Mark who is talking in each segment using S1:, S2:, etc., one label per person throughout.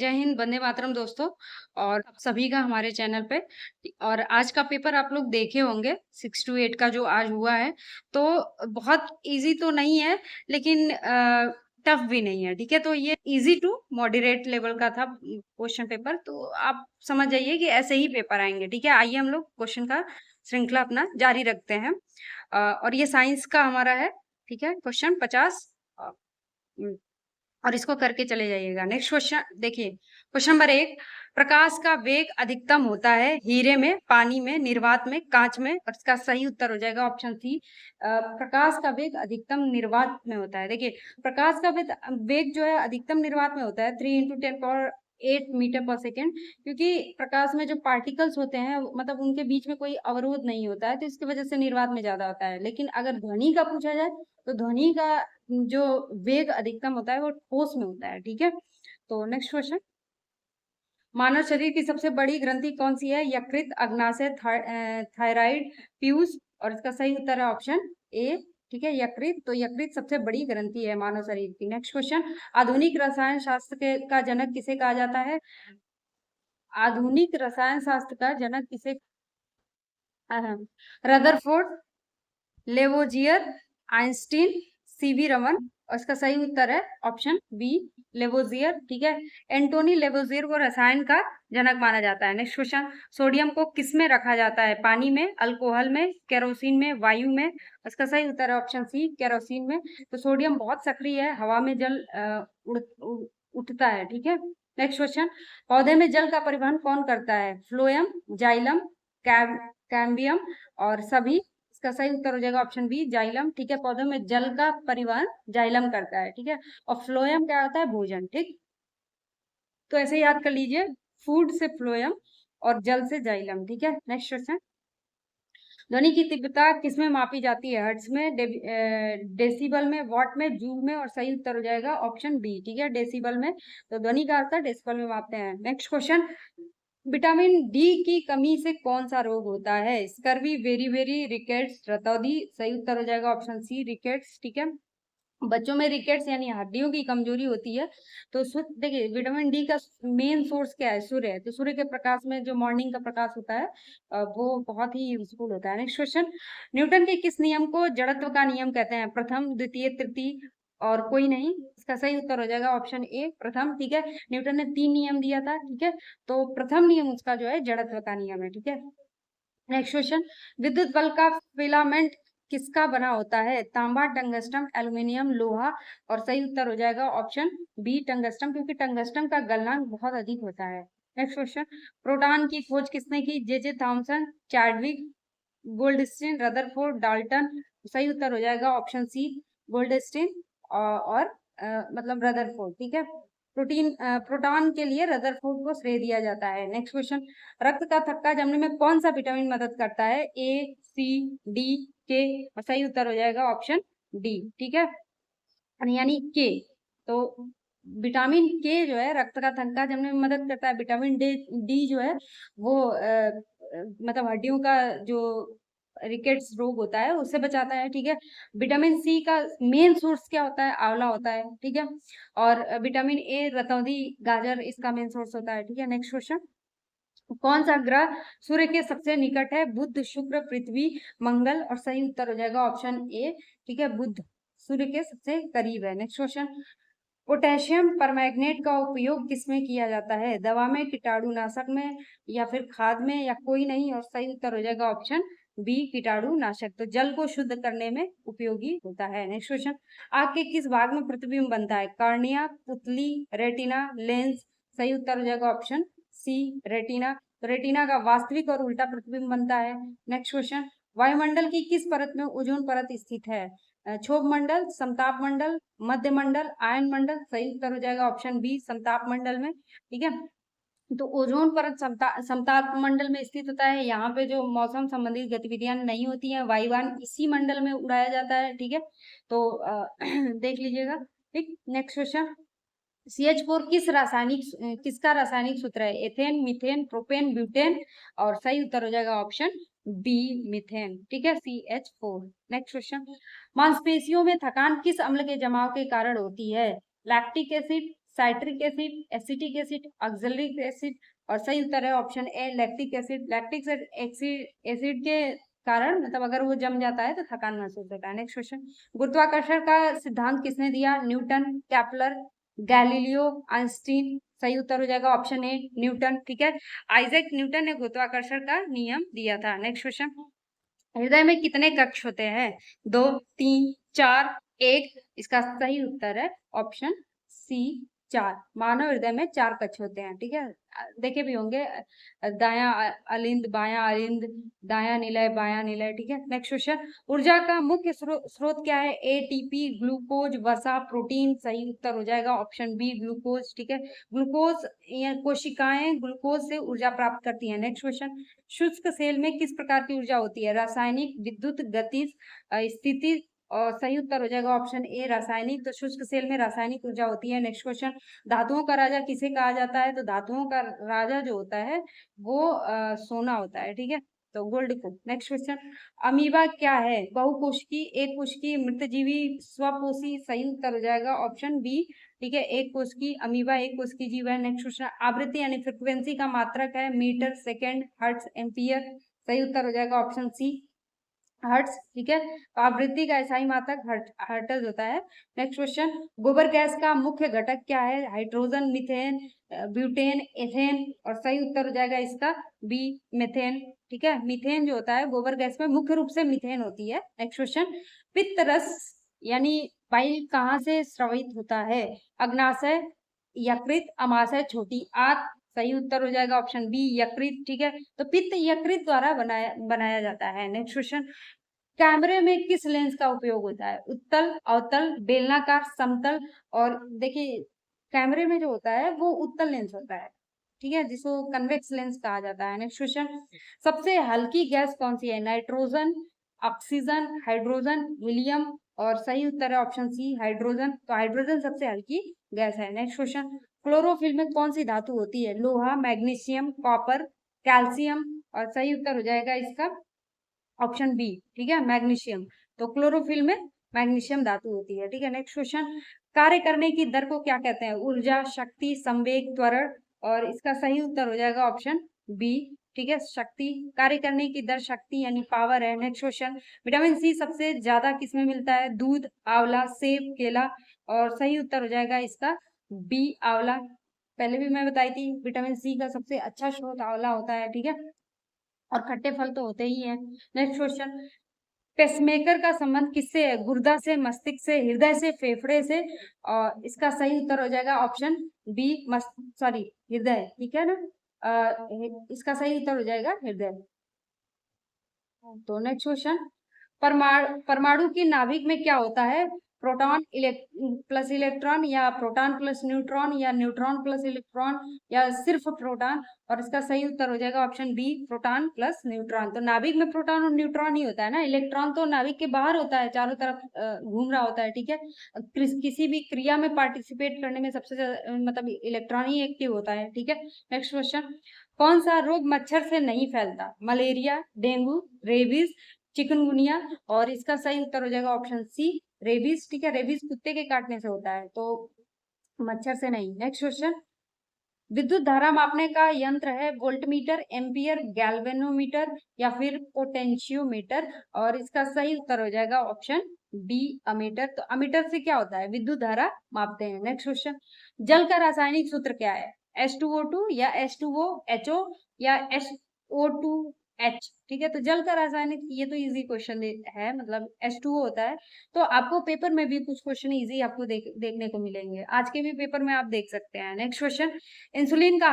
S1: जय हिंद, वंदे मातरम दोस्तों। और आप सभी का हमारे चैनल पे। और आज का पेपर आप लोग देखे होंगे 6 टू 8 का जो आज हुआ है। तो बहुत इजी तो नहीं है, लेकिन टफ भी नहीं है। ठीक है, तो ये इजी टू मॉडरेट लेवल का था क्वेश्चन पेपर। तो आप समझ जाइए कि ऐसे ही पेपर आएंगे। ठीक है, आइए हम लोग क्वेश्चन का श्रृंखला अपना जारी रखते हैं। और ये साइंस का हमारा है। ठीक है, क्वेश्चन 50 और इसको करके चले जाइएगा। नेक्स्ट क्वेश्चन देखिए, क्वेश्चन नंबर 1। प्रकाश का वेग अधिकतम होता है हीरे में, पानी में, निर्वात में, कांच में। और इसका सही उत्तर हो जाएगा ऑप्शन सी। प्रकाश का वेग अधिकतम निर्वात में होता है। देखिए, प्रकाश का वेग जो है अधिकतम निर्वात में होता है 3 × 10⁸ मीटर पर सेकेंड। क्योंकि प्रकाश में जो पार्टिकल्स होते हैं, मतलब उनके बीच में कोई अवरोध नहीं होता है, तो इसकी वजह से निर्वात में ज्यादा होता है। लेकिन अगर ध्वनि का पूछा जाए तो ध्वनि का जो वेग अधिकतम होता है वो ठोस में होता है। ठीक है, तो नेक्स्ट क्वेश्चन। मानव शरीर की सबसे बड़ी ग्रंथि कौन सी है? यकृत, अग्नाशय, थायराइड, पीयूष। और इसका सही उत्तर है ऑप्शन ए। ठीक है, यकृत। तो यकृत सबसे बड़ी ग्रंथि है मानव शरीर की। Next question. आधुनिक रसायन शास्त्र का जनक किसे कहा जाता है? आधुनिक रसायन शास्त्र का जनक किसे? Rutherford, Lavoisier, Einstein, CV Raman. और इसका सही उत्तर है ऑप्शन बी, लेवोजियर। ठीक है, एंटोनी लेवोजियर को रसायन का जनक माना जाता है। Next question. सोडियम को किस में रखा जाता है? पानी में, अल्कोहल में, केरोसिन में, वायु में। इसका सही उत्तर है ऑप्शन सी, केरोसिन में। तो सोडियम बहुत सक्रिय है, हवा में जल उठता है। ठीक है, नेक्स्ट क्वेश्चन। पौधे में जल का परिवहन कौन करता है? फ्लोएम, जाइलम, कैम्बियम और सभी। इसका सही उत्तर हो जाएगा ऑप्शन बी, जाइलम। ठीक है, पौधों में जल का परिवहन जाइलम करता है। ठीक है, और फ्लोएम क्या होता है? भोजन। ठीक, तो ऐसे याद कर लीजिए, फूड से फ्लोएम और जल से जाइलम। ठीक है, नेक्स्ट क्वेश्चन। ध्वनि की तीव्रता किसमें मापी जाती है? हर्ट्ज में, डेसिबल में, वॉट में, जूल में। और सही उत्तर हो जाएगा ऑप्शन बी। ठीक है, डेसिबल में। तो ध्वनि का अर्थ डेसिबल में मापते हैं। Next question. विटामिन डी की कमी से कौन सा रोग होता है? स्कर्वी, वेरी रिकेट्स, रतौंधी। सही उत्तर हो जाएगा ऑप्शन सी, रिकेट्स। ठीक है, बच्चों में रिकेट्स यानी हड्डियों की कमजोरी होती है। तो देखिए, विटामिन डी का मेन सोर्स क्या है? सूर्य है। तो सूर्य के प्रकाश में जो मॉर्निंग का प्रकाश होता है वो बहुत ही यूजफुल होता है। Next question. न्यूटन के किस नियम को जड़त्व का नियम कहते हैं? प्रथम, द्वितीय, तृतीय और कोई नहीं। इसका सही उत्तर हो जाएगा ऑप्शन ए, प्रथम। ठीक है, न्यूटन ने 3 नियम दिया था। ठीक है, तो प्रथम नियम उसका जो है जड़त्व का नियम है। ठीक है, नेक्स्ट क्वेश्चन। विद्युत बल्ब का फिलामेंट किसका बना होता है? तांबा, टंगस्टन, एल्यूमिनियम, लोहा। और सही उत्तर हो जाएगा ऑप्शन बी, टंगस्टन। क्योंकि टंगस्टन का गलनांक बहुत अधिक होता है। Next question. प्रोटॉन की खोज किसने की? J Thomson, Chadwick, Goldstein, Rutherford, Dalton. सही उत्तर हो जाएगा ऑप्शन सी, गोल्डस्टीन और मतलब रदरफोर्ड। ठीक है, प्रोटॉन के लिए रदरफोर्ड को श्रेय दिया जाता है। Next question. रक्त का थक्का जमने में कौन सा विटामिन मदद करता है? ए, सी, डी, के। और सही उत्तर हो जाएगा ऑप्शन डी। ठीक है, यानी के। तो विटामिन के जो है रक्त का थक्का जमने में मदद करता है। विटामिन डी जो है वो मतलब हड्डियों का जो रिकेट्स रोग होता है उससे बचाता है। ठीक है, विटामिन सी का मेन सोर्स क्या होता है? आंवला होता है। ठीक है, और विटामिन ए रतौंधी, गाजर इसका मेन सोर्स होता है। ठीक है, नेक्स्ट क्वेश्चन। कौन सा ग्रह सूर्य के सबसे निकट है? बुध, शुक्र, पृथ्वी, मंगल। और सही उत्तर हो जाएगा ऑप्शन ए। ठीक है, बुध सूर्य के सबसे करीब है। Next question. पोटेशियम परमैंगनेट का उपयोग किसमें किया जाता है? दवा में, कीटाणुनाशक में या फिर खाद में या कोई नहीं। और सही उत्तर हो जाएगा ऑप्शन बी, कीटाणुनाशक। तो जल को शुद्ध करने में उपयोगी होता है। Next question. आंख के किस भाग में प्रतिबिंब बनता है? कार्निया, पुतली, रेटिना, लेंस। सही उत्तर हो जाएगा ऑप्शन सी, रेटिना। तो रेटिना का वास्तविक और उल्टा प्रतिबिंब बनता है। Next question. वायुमंडल की किस परत में ओजोन परत स्थित है? क्षोभ मंडल, समताप मंडल, मध्य मंडल, आयन मंडल। सही उत्तर हो जाएगा ऑप्शन बी, समताप मंडल में। ठीक है, तो ओजोन परत समताप मंडल में स्थित होता है। यहाँ पे जो मौसम संबंधित गतिविधियां नहीं होती हैं, वायुयान इसी मंडल में उड़ाया जाता है। ठीक है, तो देख लीजिएगा। ठीक, नेक्स्ट क्वेश्चन। CH4 किसका रासायनिक सूत्र है? Ethane, methane, propane, butane. और सही उत्तर हो जाएगा ऑप्शन बी, मीथेन। ठीक है, CH4। Next question. मांसपेशियों में थकान किस अम्ल के जमाव के कारण होती है? Lactic acid, citric acid, acetic acid, oxalic acid. और सही उत्तर है option A lactic acid. Lactic acid के कारण मतलब अगर वो जम जाता है तो थकान महसूस होता है। नेक्स्ट क्वेश्चन, गुरुत्वाकर्षण का सिद्धांत किसने दिया? Newton, Kepler, Galileo, Einstein. सही उत्तर हो जाएगा ऑप्शन ए न्यूटन। ठीक है, आइजैक न्यूटन ने गुरुत्वाकर्षण का नियम दिया था। नेक्स्ट क्वेश्चन, हृदय में कितने कक्ष होते हैं? 2, 3, 4, 1। इसका सही उत्तर है ऑप्शन सी 4। मानव हृदय में 4 कक्ष होते हैं। ठीक है, देखे भी होंगे दाया अलिंद, बाया अलिंद, दाया निलय, बाया निलय। ठीक है, नेक्स्ट क्वेश्चन, ऊर्जा का मुख्य स्रोत क्या है? एटीपी, ग्लूकोज, वसा, प्रोटीन। सही उत्तर हो जाएगा ऑप्शन बी ग्लूकोज। ठीक है, ग्लूकोज या कोशिकाएं ग्लूकोज से ऊर्जा प्राप्त करती हैं। नेक्स्ट क्वेश्चन, शुष्क सेल में किस प्रकार की ऊर्जा होती है? रासायनिक, विद्युत, गतिज, स्थिति। और सही उत्तर हो जाएगा ऑप्शन ए रासायनिक। तो शुष्क सेल में रासायनिक ऊर्जा होती है। नेक्स्ट क्वेश्चन, धातुओं का राजा किसे कहा जाता है? तो धातुओं का राजा जो होता है वो सोना होता है। ठीक है, तो गोल्ड को। नेक्स्ट क्वेश्चन, अमीबा क्या है? बहुकोशिकी, एक कोशिकी, मृतजीवी, स्वपोषी। सही उत्तर हो जाएगा ऑप्शन बी। ठीक है, एक कोश की अमीबा एक कोश की जीव है। नेक्स्ट क्वेश्चन, आवृत्ति यानी फ्रिक्वेंसी का मात्रक है? Metre, second, hertz, ampere. सही उत्तर हो जाएगा ऑप्शन सी हर्ट्ज। ठीक है, तो आवृत्ति का ऐसा ही मात्रक हर्ट्ज होता है। नेक्स्ट क्वेश्चन, गोबर गैस का मुख्य घटक क्या है? Hydrogen, methane, butane, ethane. और सही उत्तर हो जाएगा इसका बी मीथेन। ठीक है, मीथेन जो होता है गोबर गैस में मुख्य रूप से मीथेन होती है। नेक्स्ट क्वेश्चन, पित्त रस यानी बाइल कहाँ से स्रावित होता है? अग्नाशय, यकृत, अमाशय, छोटी आंत। सही उत्तर हो जाएगा ऑप्शन बी यकृत। ठीक है, तो पित्त यकृत द्वारा बनाया जाता है। नेक्स्ट क्वेश्चन, कैमरे में किस लेंस का उपयोग होता है? उत्तल, अवतल, बेलनाकार, समतल। और देखिए कैमरे में जो होता है वो उत्तल लेंस होता है। ठीक है, जिसको कन्वेक्स लेंस कहा जाता है। नेक्स्ट क्वेश्चन, सबसे हल्की गैस कौन सी है? Nitrogen, oxygen, hydrogen, helium. और सही उत्तर है ऑप्शन सी हाइड्रोजन। तो हाइड्रोजन सबसे हल्की गैस है। नेक्स्ट क्वेश्चन, क्लोरोफिल में कौन सी धातु होती है? लोहा, मैग्नीशियम, कॉपर, कैल्शियम। और सही उत्तर हो जाएगा इसका ऑप्शन बी। ठीक है, मैग्नीशियम। तो क्लोरोफिल में मैग्नीशियम धातु होती है। ठीक है, नेक्स्ट क्वेश्चन, कार्य करने की दर को क्या कहते हैं? ऊर्जा, शक्ति, संवेग, त्वरण। और इसका सही उत्तर हो जाएगा ऑप्शन बी। ठीक है, शक्ति, कार्य करने की दर शक्ति यानी पावर है। नेक्स्ट क्वेश्चन, विटामिन सी सबसे ज्यादा किसमें मिलता है? दूध, आंवला, सेब, केला। और सही उत्तर हो जाएगा इसका बी आंवला। पहले भी मैं बताई थी विटामिन सी का सबसे अच्छा स्रोत आंवला होता है। ठीक है, और खट्टे फल तो होते ही हैं। नेक्स्ट क्वेश्चन, पेसमेकर का संबंध किससे है? गुर्दा से, मस्तिष्क से, हृदय से, फेफड़े से। और इसका सही उत्तर हो जाएगा ऑप्शन बी सॉरी हृदय। ठीक है ना, इसका सही उत्तर हो जाएगा हृदय। तो नेक्स्ट क्वेश्चन, परमाणु की नाभिक में क्या होता है? प्रोटॉन प्लस इलेक्ट्रॉन, या प्रोटॉन प्लस न्यूट्रॉन, या न्यूट्रॉन प्लस इलेक्ट्रॉन, या सिर्फ प्रोटॉन। और इसका सही उत्तर हो जाएगा option B proton plus neutron. तो नाभिक में प्रोटॉन और न्यूट्रॉन ही होता है ना, इलेक्ट्रॉन तो नाभिक के बाहर होता है, चारों तरफ घूम रहा होता है। ठीक है, किसी भी क्रिया में पार्टिसिपेट करने में सबसे मतलब इलेक्ट्रॉन ही एक्टिव होता है। ठीक है, नेक्स्ट क्वेश्चन, कौन सा रोग मच्छर से नहीं फैलता? Malaria, dengue, rabies, chikungunya. और इसका सही उत्तर हो जाएगा ऑप्शन सी रेबीज। ठीक है, रेबीज कुत्ते के काटने से होता है, तो मच्छर से नहीं। नेक्स्ट क्वेश्चन, विद्युत धारा मापने का यंत्र है? वोल्टमीटर, एम्पियर, गैल्वेनोमीटर, या फिर पोटेंशियोमीटर। और इसका सही उत्तर हो जाएगा ऑप्शन बी अमीटर। तो अमीटर से क्या होता है? विद्युत धारा मापते हैं। नेक्स्ट क्वेश्चन, जल का रासायनिक सूत्र क्या है? H2O2 या H2OHO या SO2H। ठीक है, तो जल का रासायनिक, ये तो इजी क्वेश्चन है, मतलब H2O होता है। तो आपको पेपर में भी कुछ क्वेश्चन इजी आपको देखने को मिलेंगे, आज के भी पेपर में आप देख सकते हैं। नेक्स्ट क्वेश्चन, इंसुलिन का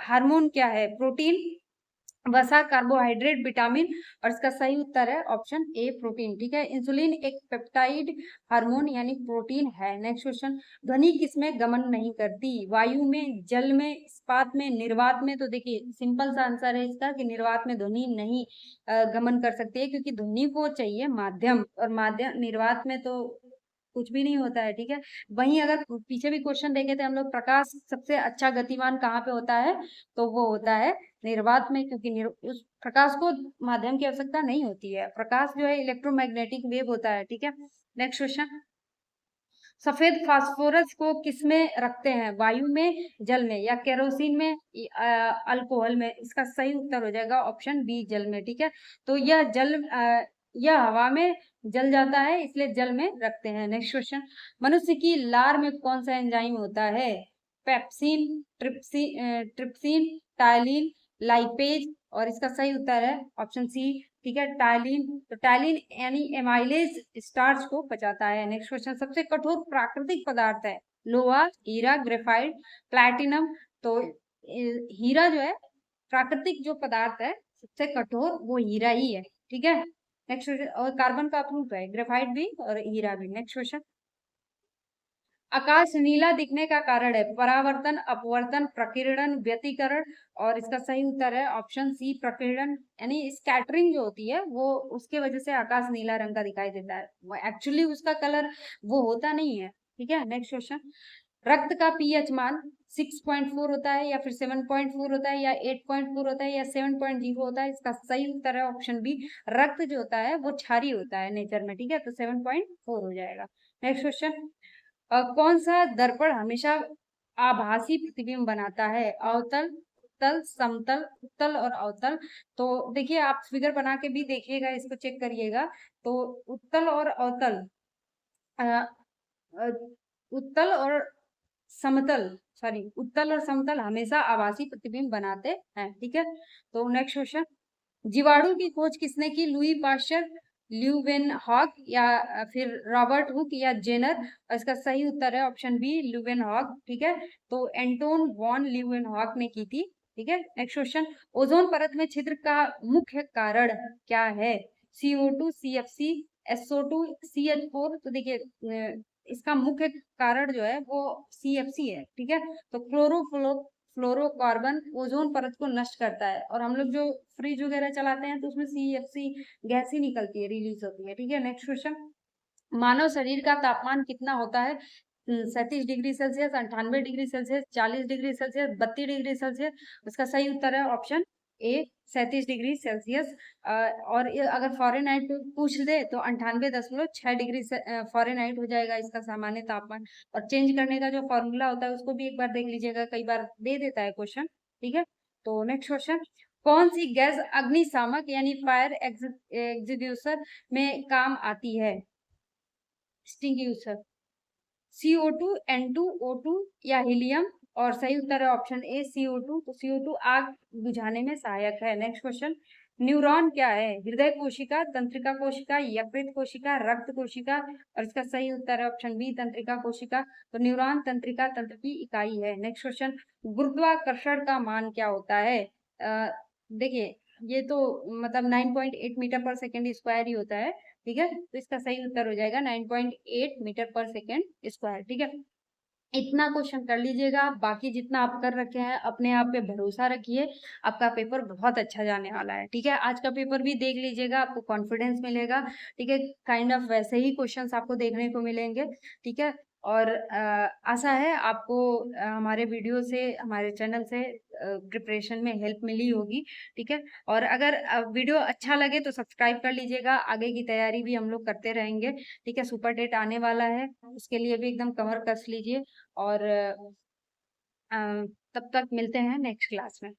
S1: हार्मोन क्या है? प्रोटीन, वसा, कार्बोहाइड्रेट, विटामिन। और इसका सही उत्तर है ऑप्शन ए प्रोटीन। ठीक है, इंसुलिन एक पेप्टाइड हार्मोन यानी प्रोटीन है। नेक्स्ट क्वेश्चन, ध्वनि किसमें गमन नहीं करती? वायु में, जल में, इस्पात में, निर्वात में। तो देखिए सिंपल सा आंसर है इसका कि निर्वात में ध्वनि नहीं गमन कर सकती है, क्योंकि ध्वनि को चाहिए माध्यम, और माध्यम निर्वात में तो कुछ भी नहीं होता है। ठीक है, वहीं अगर पीछे भी क्वेश्चन देखे थे हम लोग, प्रकाश सबसे अच्छा गतिमान कहाँ पे होता है? तो वो होता है निर्वात में, क्योंकि उस प्रकाश को माध्यम की आवश्यकता नहीं होती है। प्रकाश जो है इलेक्ट्रोमैग्नेटिक वेव होता है। ठीक है, नेक्स्ट क्वेश्चन, सफेद फास्फोरस को किसमें रखते हैं, वायु में, जल में, या केरोसिन में, अल्कोहल में? इसका सही उत्तर हो जाएगा ऑप्शन बी, जल में। ठीक है, तो यह हवा में जल जाता है, इसलिए जल में रखते हैं। नेक्स्ट क्वेश्चन, मनुष्य की लार में कौन सा एंजाइम होता है? पेप्सिन, ट्रिप्सिन, टायलिन, लाइपेज, और इसका सही उत्तर है ऑप्शन सी। ठीक है, टायलिन। तो टायलिन यानी एमाइलेज स्टार्च को बचाता है। नेक्स्ट क्वेश्चन, सबसे कठोर प्राकृतिक पदार्थ है? लोहा, हीरा, ग्रेफाइट, प्लैटिनम। तो हीरा जो है, प्राकृतिक जो पदार्थ है सबसे कठोर, वो हीरा ही है। ठीक है, नेक्स्ट क्वेश्चन, और कार्बन का प्रूफ है, ग्रेफाइट भी और हीरा भी। नेक्स्ट क्वेश्चन, आकाश नीला दिखने का कारण है? परावर्तन, अपवर्तन, प्रकीर्णन, व्यतिकरण, और इसका सही उत्तर है ऑप्शन सी, प्रकीर्णन। यानी स्कैटरिंग जो होती है वो, उसके वजह से आकाश नीला रंग का दिखाई देता है, वो एक्चुअली उसका कलर वो होता नहीं है। ठीक है, नेक्स्ट क्वेश्चन, रक्त का पीएच मान 6.4 होता है, या फिर 7.4 होता है, या 8.4 होता है, या 7.0 होता है? इसका सही उत्तर है ऑप्शन बी, रक्त जो होता है वो क्षारीय होता है नेचर में। ठीक है, तो 7.4 हो जाएगा। नेक्स्ट क्वेश्चन, कौन सा दर्पण हमेशा आभासी प्रतिबिंब बनाता है? अवतल, उत्तल, समतल, उत्तल और अवतल। तो देखिए, आप फिगर बना के भी देखिएगा, इसको चेक करिएगा। तो उत्तल और अवतल, अ, अ, उत्तल और समतल, सॉरी, उत्तल और समतल हमेशा आभासी प्रतिबिंब बनाते हैं। ठीक है, तो नेक्स्ट क्वेश्चन, जीवाणु की खोज किसने की? लुई पाश्चर, ल्यूवेनहॉक, या फिर रॉबर्ट हुक, या जेनर? और इसका सही उत्तर है ऑप्शन बी, ल्यूवेनहॉक। ठीक है, तो एंटोन वॉन ल्यूवेनहॉक ने की थी। ठीक है, नेक्स्ट क्वेश्चन, ओजोन परत में छिद्र का मुख्य कारण क्या है? CO2, CFC, SO2, CH4? तो देखिए, इसका मुख्य कारण जो है वो CFC है। ठीक है, तो फ्लोरोकार्बन ओजोन परत को नष्ट करता है, और हम लोग जो फ्रिज वगैरह चलाते हैं तो उसमें CFC गैस ही निकलती है, रिलीज होती है। ठीक है, नेक्स्ट क्वेश्चन, मानव शरीर का तापमान कितना होता है? 37 degree Celsius, 98 degree Celsius, 40 degree Celsius, 32 degree Celsius? उसका सही उत्तर है ऑप्शन ए, 37 डिग्री सेल्सियस। और अगर फॉरेनहाइट पूछ दे तो 98.6 डिग्री फॉरेनहाइट हो जाएगा इसका सामान्य तापमान। और चेंज करने का जो फॉर्मूला होता है उसको भी एक बार देख लीजिएगा, कई बार दे देता है क्वेश्चन। ठीक है, तो नेक्स्ट क्वेश्चन, कौन सी गैस अग्निशामक यानी फायर एग्जीक्यूशन में काम आती है? एक्सटिंग्विशर, CO2, N2, O2, या हीलियम? और सही उत्तर है ऑप्शन ए, CO2। तो CO2 आग बुझाने में सहायक है। नेक्स्ट क्वेश्चन, न्यूरॉन क्या है? हृदय कोशिका, तंत्रिका कोशिका, यकृत कोशिका, रक्त कोशिका? और इसका सही उत्तर है ऑप्शन बी, तंत्रिका कोशिका। तो न्यूरॉन तंत्रिका तंत्र की इकाई है। नेक्स्ट क्वेश्चन, गुरुत्वाकर्षण का मान क्या होता है? देखिए, ये तो मतलब 9.8 मीटर पर सेकेंड स्क्वायर ही होता है। ठीक है, तो इसका सही उत्तर हो जाएगा 9.8 मीटर पर सेकेंड स्क्वायर। ठीक है, इतना क्वेश्चन कर लीजिएगा, बाकी जितना आप कर रखे हैं अपने आप पे भरोसा रखिए, आपका पेपर बहुत अच्छा जाने वाला है। ठीक है, आज का पेपर भी देख लीजिएगा, आपको कॉन्फिडेंस मिलेगा। ठीक है, काइंड ऑफ वैसे ही क्वेश्चंस आपको देखने को मिलेंगे। ठीक है, और आशा है आपको हमारे वीडियो से, हमारे चैनल से प्रिपरेशन में हेल्प मिली होगी। ठीक है, और अगर वीडियो अच्छा लगे तो सब्सक्राइब कर लीजिएगा, आगे की तैयारी भी हम लोग करते रहेंगे। ठीक है, सुपर डेट आने वाला है, उसके लिए भी एकदम कमर कस लीजिए। और तब तक मिलते हैं नेक्स्ट क्लास में।